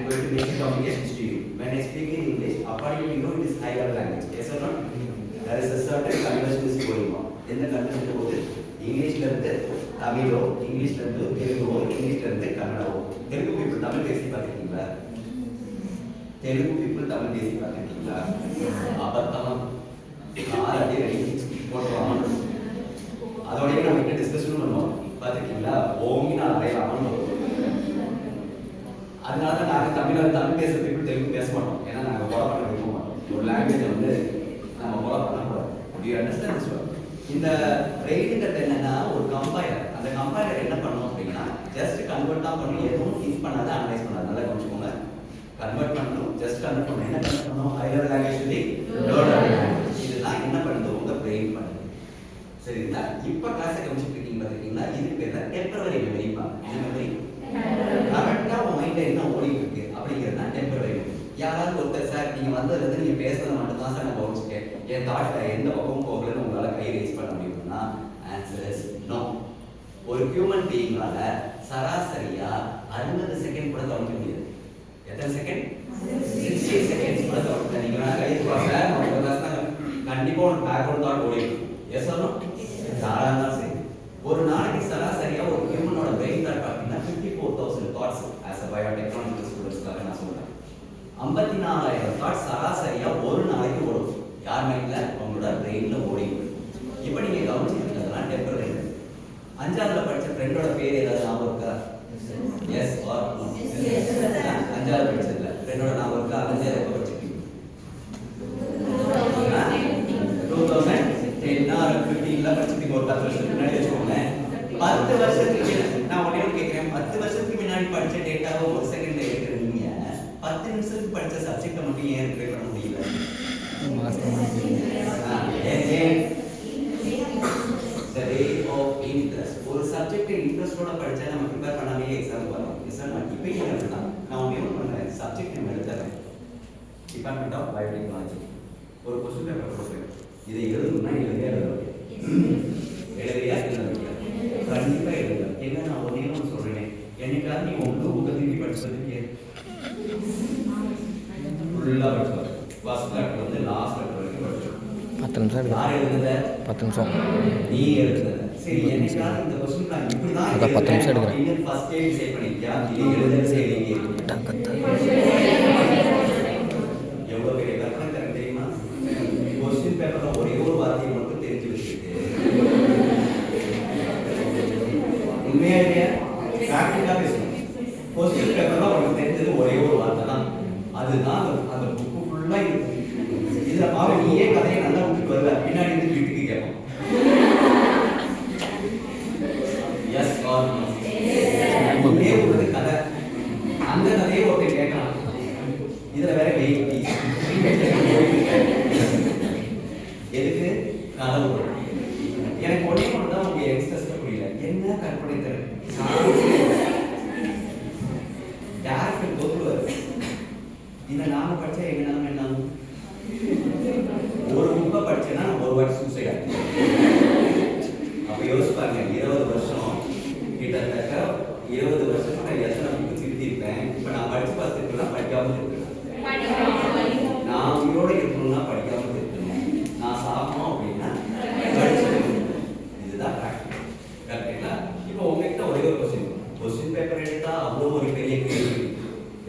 going to make communications to you. When I speak in English, according to you, it is high level language. Yes or not? There is a certain conversion is going on. In the conversion போது இங்கிலீஷ்ல இருந்து தமிழோ, இங்கிலீஷ்ல இருந்து தெலுங்கோ, இங்கிலீஷ்ல இருந்து கன்னடமோ. Telugu people Tamil பேசி பார்த்திருக்கீங்களா? Telugu people Tamil பேசி பார்த்திருக்கீங்களா? அபத்தமா கார் அப்படியே ரெடி போட்டுருவாங்க. அதோடய நம்ம கிட்ட டிஸ்கஷனும் பண்ணுவோம். பார்த்திருக்கீங்களா? ஓங்கி நான் அடையலாமான்னு. அதனால தான் நாங்கள் தமிழ் பேசுகிற பீப்புள் தெலுங்கு பேச மாட்டோம். ஏன்னா நாங்கள் ஃபாலோ பண்ண விரும்ப மாட்டோம். ஒரு லாங்குவேஜை வந்து நம்ம ஃபாலோ பண்ணக்கூடாது. You understand this one? இந்த பிரெயினுங்கிறது என்னன்னா ஒரு கம்பைலர். அந்த கம்பைலர் என்ன பண்ணணும் அப்படின்னா ஜஸ்ட் கன்வெர்ட் தான் பண்ணணும். எதுவும் திங்க் பண்ணாத, அனலைஸ் பண்ணாது. நல்லா கவனிச்சுக்கோங்க. கன்வெர்ட் பண்ணணும், ஜஸ்ட் கன்வெர்ட் பண்ணணும். என்ன கன்வெர்ட் பண்ணணும்? ஹை லெவல் லாங்குவேஜ் சொல்லி லோ லெவல் லாங்குவேஜ். இதுதான் என்ன பண்ணுது உங்க பிரெயின் பண்ணுது. சரிங்களா? இப்போ கிளாஸை கவனிச்சுட்டு இருக்கீங்க பார்த்துக்கிட்டீங்களா? இதுக்கு பேர் தான் டெம்பரரி மெமரிப்பாங்க. என்ன மெமரி? கரெக்டாக உங்கள் மைண்டில் என்ன ஓடிட்டு இருக்கு அப்படிங்கிறது தான் டெம்பரரி மெமரி. யாராவது ஒருத்தர் சார் நீங்கள் வந்ததுலேருந்து நீங்கள் பேசுறது மட்டும் தான் சார் நான் கவனிச்சிட்டேன், என் தாட் எந்த பக்கமும் போகலன்னு உங்களால் கை ரைஸ் பண்ண முடியும்னா ஆன்சர் இஸ் நோ. ஒரு ஹியூமன் பீயிங்கால சராசரியா 60 செகண்ட் கூட கவனிக்க முடியாது. எத்தனை செகண்ட்? 60 செகண்ட்ஸ் கூட கவனிக்க. நீங்கள் வேணா கை போங்க, கண்டிப்பாக ஒரு பேக்ரவுண்ட் தாட் ஓடிடும். Yes or no? யாராக இருந்தாலும் சரி. ஒரு நாளைக்கு சராசரியா ஒரு ஹியூமனோட பிரெயின் தாட் பார்த்தீங்கன்னா 54,000 தாட்ஸ். ஆஸ் அ பயோடெக்னாலஜி ஸ்டூடெண்ட்ஸ்க்காக நான் சொல்றேன். 54,000 தாட்ஸ் சராசரியா ஒரு நாளைக்கு ஓடும். யார் மைண்ட்ல? உங்களோட பிரெயின்ல ஓடிடும். இப்போ நீங்க கவனிச்சிருக்கீங்களா டெம்பரரி? 5ஆவதுல படிச்ச ஃப்ரெண்டோட பேர் ஏதாவது ஞாபகம் இருக்கா? Yes or no? 5ஆவது படிச்சதுல ஃப்ரெண்டோட ஞாபகம் இருக்கா? 5ஆவது எப்போ படிச்சிருக்கீங்க? 2010 ஆர் 15ல படிச்சிருக்கீங்க. ஒரு 10 வருஷத்துக்கு முன்னாடி வச்சுக்கோங்க. 10 வருஷத்துக்கு நான் உடனே கேட்கிறேன், 10 வருஷத்துக்கு முன்னாடி படிச்ச டேட்டாவை ஒரு செகண்ட்ல ஏற்கிறீங்க. 10 நிமிஷத்துக்கு படிச்ச சப்ஜெக்டை மட்டும் ஏன் ரிப்ளை பண்ண முடியல? ஒரு சப்ஜெக்ட் இன்ட்ரெஸ்டோட படிச்சா நம்ம ப்ரிப்பேர் பண்ணாமே எக்ஸாம் வரும். இப்போ நான் ஒன்று என்ன பண்ணுறேன், சப்ஜெக்ட் நம்ம எழுதுறேன். டிபார்ட்மெண்ட் ஆஃப் பயோடெக்னாலஜி ஒரு கொஸ்டின் பேப்பர் கொடுக்குறேன். இதை எழுதணும்னா எழுதியா கண்டிப்பா எழுதுங்க. என்ன நான் ஒன்னே ஒன்று சொல்றேன், என்னைக்காவது நீங்க உங்க புக்கை திரும்பி படிச்சதுக்கு ஃபுல்லா படிச்சோம். ஃபர்ஸ்ட் லெட்டர் வந்து லாஸ்ட் லெட்டர் வரைக்கும் படிச்சோம். 10 நிமிஷம் யார் எழுதுனத? 10 நிமிஷம் நீ எழுதுனத. சரி, என்னைக்காவது இந்த क्वेश्चन நான் இப்படி தான் அத 10 நிமிஷம் எடுக்கிறேன். ஃபர்ஸ்ட் டே டிசைட் பண்ணிக்கியா இது எழுதுறது சரி எவ்வளவு பெரிய கற்பனை தரம் தெரியுமா? क्वेश्चन பேப்பர்ல ஒரே ஒரு வார்த்தையை மட்டும் தெரிஞ்சு வச்சிருக்கு. உண்மையாவே பிராக்டிகலா பேசணும். क्वेश्चन பேப்பர்ல உங்களுக்கு தெரிஞ்சது ஒரே ஒரு வார்த்தை தான். அதுதான் அந்த புக் ஃபுல்லா இருக்கு. இதுல பாரு நீயே கதையை நல்லா விட்டுட்டு வரல, பின்னாடி இருந்து வீட்டுக்கு கேட்போம். Yes or no? நீயே ஒரு கதை, அந்த கதையை ஒருத்தர் கேட்கலாம். இதுல வேற வெயிட் எதுக்கு? கதை வரும். எனக்கு ஒரே ஒன்று தான் உங்க எக்ஸ்பிரஸ் புரியல. என்ன கற்பனை தரும்? யாருக்கு தோற்றுவாரு? இதை நாம படிச்சா எங்க நாம என்ன ஆகும்? ஒரு புக்கை படிச்சேன்னா ஒரு வாட்டி சூசைட் ஆகும். அப்ப யோசிச்சு பாருங்க, 20 வருஷம் கிட்டத்தட்ட 20 வருஷத்துக்கு நான் எத்தனை புக்கு திருத்திருப்பேன். இப்ப நான் படிச்சு பார்த்துருக்கேன், படிக்காம இருக்கேன். நான் உயிரோட இருக்கணும்னா படிக்காம இருக்கணும். நான் சாப்பிடணும் அப்படின்னா படிச்சிருக்கணும். இதுதான் ப்ராக்டிகல். கரெக்டுங்களா? இப்போ உங்ககிட்ட ஒரே ஒரு கொஸ்டின் பேப்பர் எடுத்தா அவ்வளோ ஒரு பெரிய கேள்வி.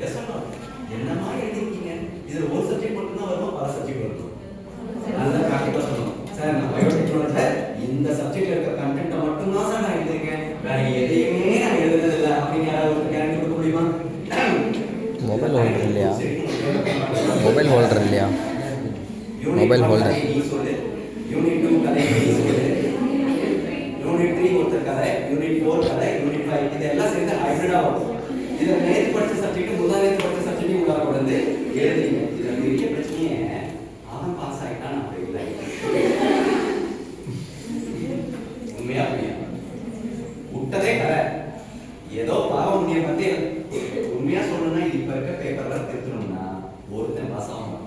எஸ் சொல்லலாம், என்னமா எழுதிருக்கீங்க? இதுல ஒரு சப்ஜெக்ட் மட்டும் தான் வருமா, பல சப்ஜெக்ட் வருமா? அதுதான் ப்ராக்டிகலா சொல்லணும். சார் நான் பயோடெக்னாலஜி சார் இந்த சப்ஜெக்ட்ல இருக்க கண்டென்ட்டை மட்டும் தான் சார் நான் எழுதிருக்கேன், வேற எதையுமே நான் எழுதுனது இல்லை அப்படின்னு யாராவது ஒரு கேரண்டி கொடுக்க முடியுமா? மொபைல் ஹோல்டர் இல்லையா? மொபைல் ஹோல்டர் இல்லையா? Mobile holder. யூனிட் 2 கதை நீ சொல்லு, யூனிட் 3 ஒருத்தர் கதை, யூனிட் 4 கதை, யூனிட் 5 இதெல்லாம் சேர்ந்து ஹைபிரிடா வரும். இதை நேற்று படிச்ச சப்ஜெக்ட் முந்தா நேற்று படிச்ச சப்ஜெக்ட் உங்களால் கொண்டு எழுதுறீங்க. இதுல பெரிய பிரச்சனையே அவன் பாஸ் ஆகிட்டான் அப்படி இல்லை. உண்மையா அப்படியா? விட்டதே கதை, ஏதோ பாவ முடிய பத்தி உண்மையா சொல்லணும்னா இப்ப இருக்க பேப்பர்லாம் திருத்தணும்னா ஒருத்தன் பாஸ் ஆகும்.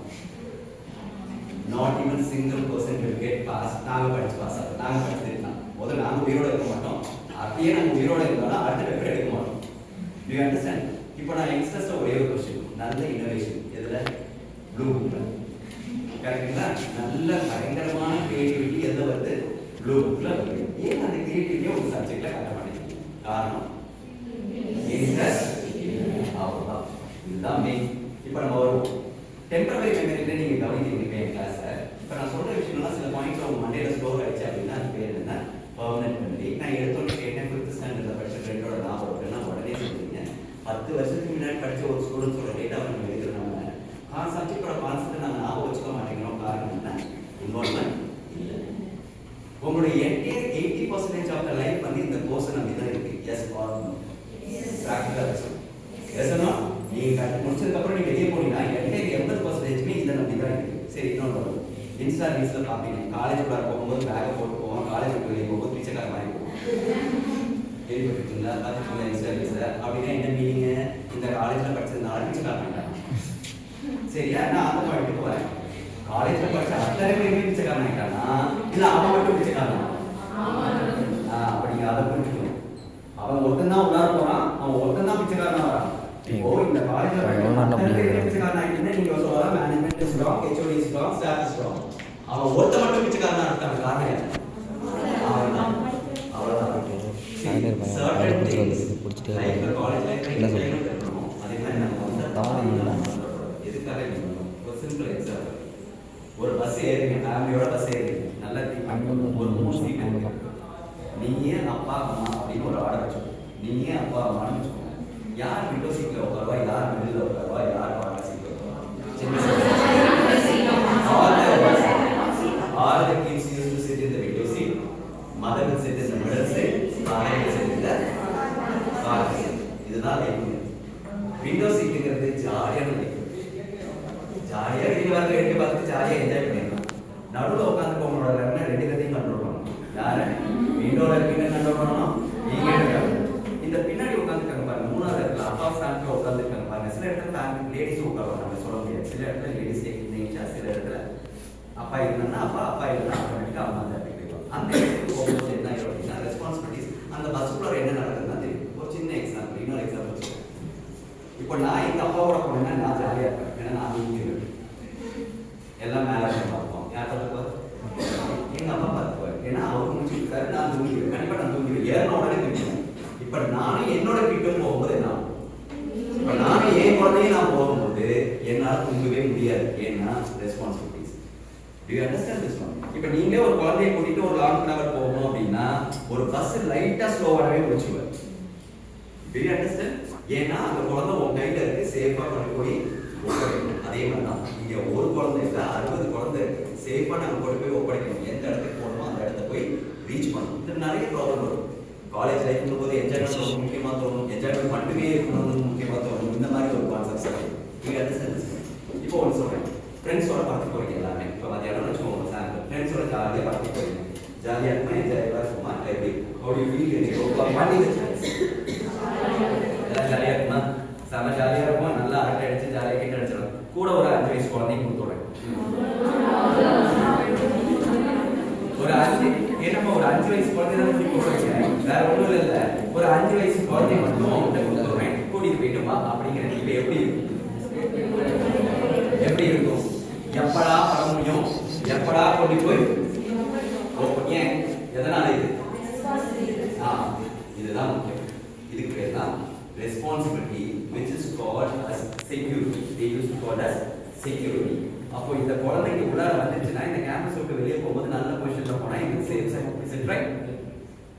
Not even single person will get pass. நாங்க படிச்சு பாஸ் ஆகும், நாங்க படிச்சு திருத்தலாம். முதல்ல நாங்க உயிரோட இருக்க மாட்டோம். அப்படியே நாங்க உயிரோட இருந்தாலும் அடுத்த பேப்பர் எடுக்க மாட்டோம். Do you understand? இப்போ நான் யங்ஸ்டர்ஸ்ட ஒரே ஒரு கொஸ்டின், நல்ல இன்னோவேஷன் எதுல? ப்ளூ புக்ல. கரெக்டுங்களா? நல்ல பயங்கரமான கிரியேட்டிவிட்டி எதுல வருது? ப்ளூ புக்ல வருது. ஏன் அந்த கிரியேட்டிவிட்டியை ஒரு சப்ஜெக்ட்ல காட்ட மாட்டேங்குது? காரணம் இன்ட்ரெஸ்ட். அவ்வளவுதான். இதுதான் மெயின். இப்போ நம்ம ஒரு டெம்பரரி மெமரியில நீங்க கவனிக்கிறீங்க என் கிளாஸை. இப்போ நான் சொல்ற விஷயம்லாம் சில பாயிண்ட்ஸ் உங்க மண்டையில ஸ்டோர் ஆயிடுச்சு அப்படின்னா அது பேர் என்ன? Permanent memory. நான் எடுத்தோன்னு கேட்டேன், 5th ஸ்டாண்டர்ட்ல படிச்ச ஃப்ரெண்டோட ஞாபகம் இருக்குன்னா உடனே சொல்றீங்க. 10 வருஷத்துக்கு முன்னாடி படிச்ச ஒரு ஸ்டூடெண்ட்ஸோட டேட்டா நம்ம எடுக்கிறோம். சப்ஜெக்டோட கான்செப்ட் நாங்கள் ஞாபகம் வச்சுக்க மாட்டேங்கிறோம். காரணம் என்ன? இன்வால்மெண்ட் இல்லை. உங்களுடைய என்டையர் 80% ஆஃப் த லைஃப் வந்து இந்த கோர்ஸ் நம்பி தான் இருக்கு. Yes or no? Practical yes no? நீங்க முடிச்சதுக்கு அப்புறம் நீங்க வெளியே போனீங்கன்னா என்டையர் 80% இதை நம்பி தான் இருக்கு. சரி, இன்னொன்று இன்ஸ்டா ரீல்ஸ்ல பாப்பீங்க, காலேஜ் குள்ள போகும்போது பேக்கை போட்டு போவோம், காலேஜ் விட்டு வெளியே போகும்போது பிச்சைக்கார மாதிரி போவோம். கேள்விப்பட்டிருக்கீங்களா? பார்த்துருக்கீங்களா இன்ஸ்டா ரீல்ஸ்ல? அப்படின்னா என்ன மீனிங்? இந்த காலேஜ்ல படிச்சதுனால பிச்சைக்காரன். சரியா? நான் அந்த பாயிண்ட்டுக்கு வரேன். காலேஜ்ல படிச்ச அத்தனை பேருமே பிச்சைக்காரன் ஆயிட்டானா இல்ல அவன் மட்டும் பிச்சைக்காரனா? அப்படி அதை புரிஞ்சுக்கணும். அவன் ஒருத்தன் உள்ளார போறான், அவன் ஒருத்தன் தான் பிச்சைக்காரனா வரான். இப்போ இந்த காலேஜ்ல பிச்சைக்காரன் ஆயிட்டுன்னா நீங்க சொல்லலாம் management is wrong, HOD is wrong, staff is wrong. அவன் ஒருத்தன் மட்டும் பிச்சைக்காரனா இருக்கான். காரணம் என்ன? அவன்தான். அவ்வளவுதான். ஒரு பஸ் ஏறுங்க, ஃபேமிலியோட பஸ் ஏறுங்க, நல்லா ஒரு 3 சீட் இருக்கு. நீங்க அப்பா அம்மா அப்படின்னு ஒரு ஆர்டர் வச்சுக்கோங்க. நீங்க அப்பா அம்மான்னு வச்சுக்கோங்க. யார் விண்டோ சீட்ல உட்காருவா, யார் மிடில் உட்காருவா, யார் கார்னர் சீட்ல உட்காருவா? All the kids used to sit in the window seat. Mother will sit in the middle seat. Father will sit in the corner seat. இதுதான் லைஃப். விண்டோ சீட்டுங்கிறது ஜாலியான லைஃப். ஜாலியா வெளியே வந்து ரெண்டு பார்த்து ஜாலியா என்ஜாய் பண்ணிடலாம். நடுவில் உட்காந்து உங்களோட ரெண்டு கதையும் கண்ட்ரோல் பண்ணணும். யாரு விண்டோல இருக்கீங்க கண்ட்ரோல் பண்ணணும், நீங்க இந்த பின்னாடி உட்காந்துருக்காங்க பாருங்க, 3வது இடத்துல அப்பா ஃபேமிலியில் உட்காந்துருக்காங்க பாருங்க. சில இடத்துல ஃபேமிலி லேடிஸும் உட்காருவாங்க, நம்ம சொல்ல முடியாது. சில இடத்துல லேடிஸ் இருந்துச்சா, சில இடத்துல அப்பா இருந்தாங்கன்னா அப்பா இல்லைன்னா ஆட்டோமேட்டிக்காக அம்மா தான் போயிடுவாங்க. அந்த இடத்துக்கு போகும்போது என்ன ஆயிடும் அப்படின்னா ரெஸ்பான்சிபிலிட்டிஸ். அந்த பஸ்ஸுக்குள்ள என்ன நடக்குதுன்னா தெரியும். ஒரு சின்ன எக்ஸாம்பிள், இன்னொரு எக்ஸாம்பிள் சொல்லுவேன். இப்போ நான் எங்க அப்பாவோட போனேன்னா நான் ஜாலியா இருப்பேன். ஏன்னா நான் தூங்கிடுவேன், எல்லாம் மேலே பார்ப்போம். யார் பார்த்துக்குவார்? எங்க அப்பா பார்த்துக்குவார். ஏன்னா அவர் முடிச்சுருக்காரு, நான் தூங்கிடுவேன். கண்டிப்பா நான் தூங்கிடுவேன், ஏன்னா உடனே தூங்கிடுவேன். இப்ப நானும் என்னோட கிட்டும் போகும்போது என்ன ஆகும்? இப்ப நானும் என் குழந்தையும் நான் போகும்போது என்னால் தூங்கவே முடியாது. ஏன்னா responsibilities. To you understand this one? இப்ப நீங்க ஒரு குழந்தையை கூட்டிட்டு ஒரு லாங் டிராவல் போகணும் அப்படின்னா ஒரு பஸ் லைட்டா ஸ்லோவாகவே முடிச்சுவார். Do you understand? ஏன்னா அந்த குழந்தை உன் கையில இருக்கு, சேஃபா கொண்டு போய் ஒப்படைக்கணும். அதே மாதிரி தான் இங்க ஒரு குழந்தை இல்லை, 60 குழந்தை இருக்கு. சேஃபா நாங்க கொண்டு போய் ஒப்படைக்கணும். எந்த இடத்துக்கு போகணுமோ அந்த இடத்த போய் ரீச் பண்ணணும். இது நிறைய ப்ராப்ளம் வரும். காலேஜ் லைஃப்ல போது என்ஜாய்மெண்ட் ரொம்ப முக்கியமா தோணும், என்ஜாய்மெண்ட் மட்டுமே இருக்கணும்னு முக்கியமா தோணும். இந்த மாதிரி ஒரு கான்செப்ட்ஸ் இருக்கு. நீங்க அண்டர்ஸ்டாண்ட்? இப்போ ஒன்று சொல்றேன், ஃப்ரெண்ட்ஸோட பார்த்து போறீங்க எல்லாமே. இப்போ மத்தியானம் வச்சுக்கோங்க, சாயந்தரம் ஃப்ரெண்ட்ஸோட ஜாலியாக பார்த்து போறீங்க. ஜாலியாக இருக்குமா, என்ஜாய்வா இருக்குமா? எப்படி ஒரு ஃபீல் பண்ணி எல்லாம் ஜாலியாக இருக்குமா? செம ஜாலியாக இருக்கும். நல்லா அரட்டை அடிச்சு ஜாலியாக கிட்ட அடிச்சிடும். கூட ஒரு 5 வயசு குழந்தைங்க கொடுத்துறேன். ஒரு 5 என்னப்பா ஒரு 5 வயசு குழந்தை கொடுத்துருக்கேன், வேற ஒன்றும் இல்லை. ஒரு 5 வயசு குழந்தை மட்டும் அவங்ககிட்ட கொடுத்துறேன், கூட்டிட்டு போயிட்டுமா அப்படிங்கிறேன். இப்போ எப்படி இருக்கும்? எப்படி இருக்கும்? எப்படா பட முடியும், எப்படா கொண்டு போய் ஏன் எதனால இது? இதுதான் முக்கியம். இதுக்கு பேர் தான் responsibility, which is called as security. They used to call as security. அப்போ இந்த குழந்தைக்கு உள்ளார வந்துச்சுன்னா இந்த கேம்பஸ் விட்டு வெளியே போகும்போது நல்ல பொசிஷன்ல போனா இது safe side. Is it right?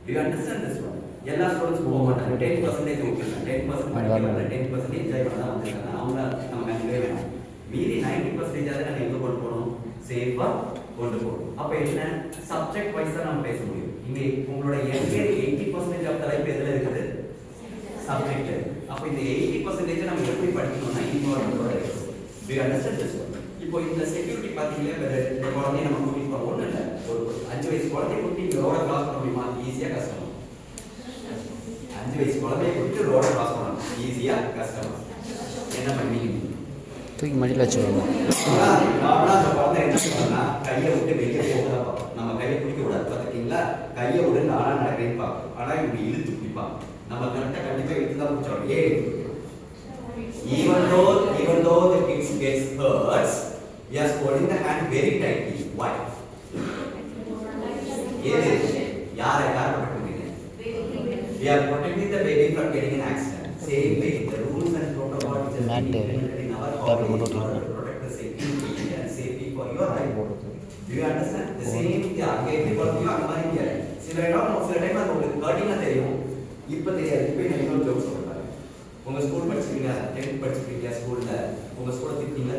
Do you understand this one? எல்லா ஸ்டூடெண்ட்ஸ் போக மாட்டாங்க. 10% ஓகேங்க, 10% படிக்கிறாங்க, 10% என்ஜாய் பண்ண தான் வந்திருக்காங்க. அவங்க நம்ம மெமரியே வேணும். மீதி 90% நம்ம எங்க கொண்டு போகணும்? சேஃபா கொண்டு போகணும். அப்ப என்ன சப்ஜெக்ட் வைஸா நம்ம பேச முடியும். இங்க உங்களோட என்டையர் 80% ஆஃப் த லைஃப் எதுல இருக்குது? சப்ஜெக்ட். அப்ப இந்த 80% நம்ம எப்படி படிக்கணும்னா இன்வால்வ்மென்ட்டோட இருக்கு. To you understand this one? இப்போ இந்த செக்யூரிட்டி பாத்தீங்களா, இந்த குழந்தைய நம்ம கூட்டிட்டு போறோம். ஒண்ணு இல்ல, ஒரு 5 வயசு குழந்தைய கூட்டி ரோட கிராஸ் பண்ண முடியுமா? ஈஸியா கஷ்டம். 5 வயசு குழந்தைய கூட்டி ரோட கிராஸ் பண்ணணும், ஈஸியா கஷ்டம். என்ன பண்ணுவீங்க? தூக்கி மடியில் வச்சுருவாங்க. குழந்தை என்ன பண்ணா கையை விட்டு வெளியே போகதான் பார்ப்போம். நம்ம கையை பிடிக்க கூடாது. பார்த்துருக்கீங்களா? கையை விட்டு நானா நடக்கிறேன்னு பார்ப்போம். ஆனா இவங்க இழுத்து பிடிப்பாங்க. நம்ம கரெக்டாக கண்டிப்பாக இழுத்து தான் பிடிச்சோம். ஏன் gets hurts, we are holding the hand very tightly. Why? யாரை protecting? We are protecting the baby from getting an accident. Same way, the rules and protocols which have been implemented in our college in order to protect the safety and safety for your life. Do you understand? The same thing. Again, because you are married here. சில time அது உங்களுக்கு கட்டினா தெரியும். இப்போ தெரியாது. இப்போ நான் இன்னொரு ஜோக் சொல்றேன். உங்க ஸ்கூல் படிச்சிருக்கீங்க, 10th படிச்சிருக்கீங்க ஸ்கூல்ல. உங்க ஸ்கூல்ல திட்டிங்களா?